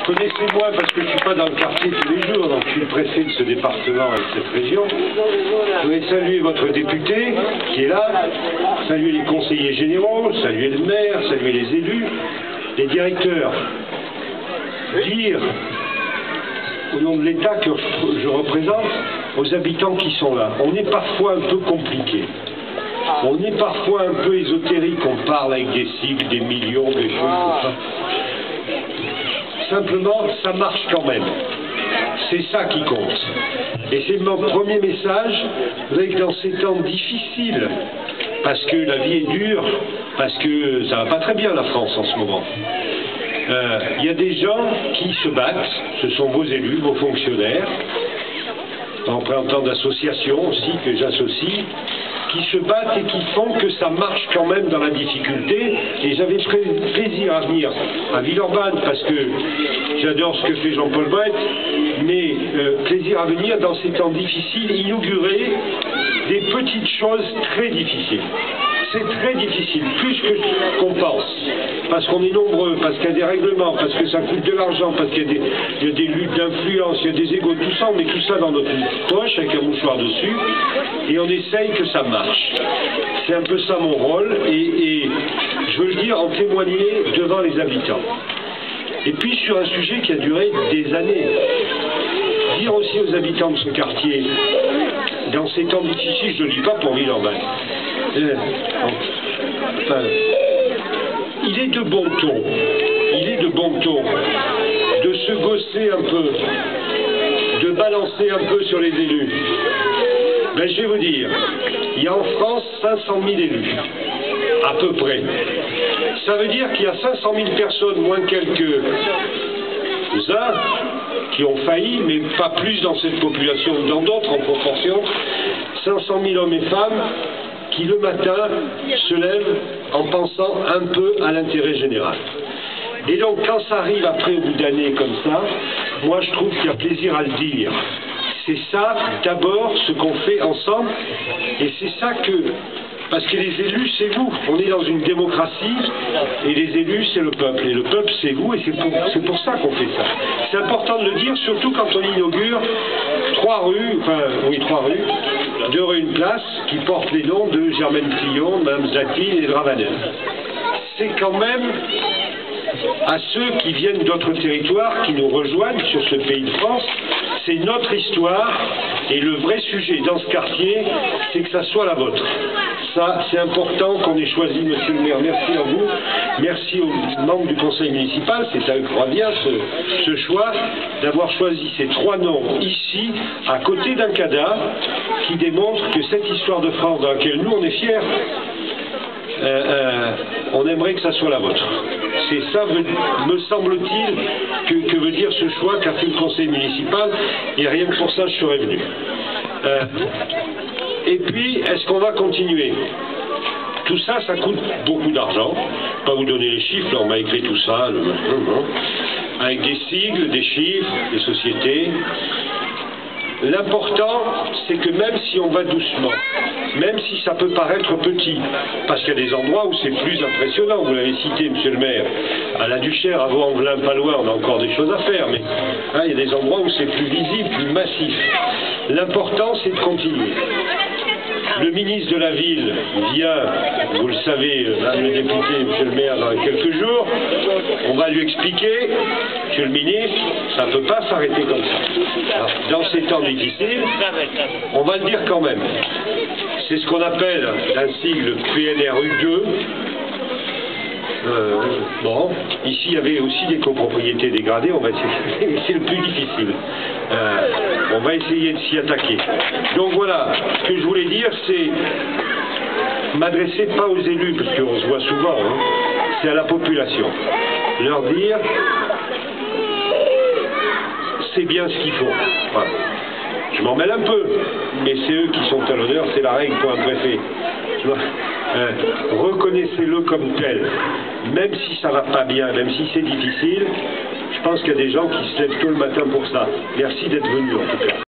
connaissez-moi parce que je ne suis pas dans le quartier tous les jours, donc je suis le préfet de ce département et de cette région. Je voudrais saluer votre député qui est là, saluer les conseillers généraux, saluer le maire, saluer les élus, les directeurs. Dire au nom de l'État que je représente aux habitants qui sont là. On est parfois un peu compliqué. On est parfois un peu ésotérique, on parle avec des cycles, des millions, des choses comme ça. Simplement, ça marche quand même. C'est ça qui compte. Et c'est mon premier message, vous savez que dans ces temps difficiles, parce que la vie est dure, parce que ça va pas très bien la France en ce moment, il y a des gens qui se battent, ce sont vos élus, vos fonctionnaires, en représentant d'associations aussi que j'associe, qui se battent et qui font que ça marche quand même dans la difficulté. Et j'avais plaisir à venir à Villeurbanne parce que j'adore ce que fait Jean-Paul Bret, mais plaisir à venir dans ces temps difficiles, inaugurer des petites choses très difficiles. C'est très difficile, plus que qu'on pense, parce qu'on est nombreux, parce qu'il y a des règlements, parce que ça coûte de l'argent, parce qu'il y a des luttes d'influence, il y a des égos, tout ça, on met tout ça dans notre poche avec un mouchoir dessus, et on essaye que ça marche. C'est un peu ça mon rôle, et je veux le dire, en témoigner devant les habitants. Et puis sur un sujet qui a duré des années, dire aussi aux habitants de ce quartier, dans ces temps difficiles, je ne le dis pas pour Villeurbanne, enfin, il est de bon ton, de se gosser un peu, de balancer un peu sur les élus. Ben, je vais vous dire, il y a en France 500 000 élus, à peu près. Ça veut dire qu'il y a 500 000 personnes, moins quelques-uns, qui ont failli, mais pas plus dans cette population que dans d'autres en proportion. 500 000 hommes et femmes qui le matin se lèvent en pensant un peu à l'intérêt général. Et donc quand ça arrive après au bout d'années comme ça, moi je trouve qu'il y a plaisir à le dire. C'est ça d'abord ce qu'on fait ensemble, et c'est ça que... Parce que les élus, c'est vous. On est dans une démocratie, et les élus, c'est le peuple. Et le peuple, c'est vous, et c'est pour ça qu'on fait ça. C'est important de le dire, surtout quand on inaugure 3 rues, 2 rues, une place, qui portent les noms de Germaine Tillon, Mme Zlatine et de Ravanel. C'est quand même à ceux qui viennent d'autres territoires, qui nous rejoignent sur ce pays de France, c'est notre histoire, et le vrai sujet dans ce quartier, c'est que ça soit la vôtre. Ça, c'est important qu'on ait choisi, monsieur le maire. Merci à vous. Merci aux membres du conseil municipal. C'est à eux que revient ce choix d'avoir choisi ces 3 noms ici, à côté d'un cadavre, qui démontre que cette histoire de France dans laquelle nous, on est fiers, on aimerait que ça soit la vôtre. C'est ça, me semble-t-il, que veut dire ce choix qu'a fait le conseil municipal, et rien que pour ça, je serais venu. Et puis, est-ce qu'on va continuer? Tout ça, ça coûte beaucoup d'argent. Je ne vais pas vous donner les chiffres, là, on m'a écrit tout ça, avec des sigles, des chiffres, des sociétés. L'important, c'est que même si on va doucement, même si ça peut paraître petit, parce qu'il y a des endroits où c'est plus impressionnant, vous l'avez cité, monsieur le maire, à la Duchère, à Vaux-en-Velin, pas loin, on a encore des choses à faire, mais hein, il y a des endroits où c'est plus visible, plus massif. L'important, c'est de continuer. Le ministre de la Ville vient, vous le savez, madame le député, monsieur le maire, dans quelques jours. On va lui expliquer, monsieur le ministre, ça ne peut pas s'arrêter comme ça. Alors, dans ces temps difficiles, on va le dire quand même. C'est ce qu'on appelle un sigle PNRU2. Bon, ici il y avait aussi des copropriétés dégradées, on va essayer, c'est le plus difficile. On va essayer de s'y attaquer. Donc voilà, ce que je voulais dire, c'est m'adresser pas aux élus, parce qu'on se voit souvent, hein, c'est à la population. Leur dire, c'est bien ce qu'ils font. Voilà. Je m'en mêle un peu, mais c'est eux qui sont à l'honneur, c'est la règle pour un préfet. Reconnaissez-le comme tel. Même si ça va pas bien, même si c'est difficile, je pense qu'il y a des gens qui se lèvent tôt le matin pour ça. Merci d'être venus en tout cas.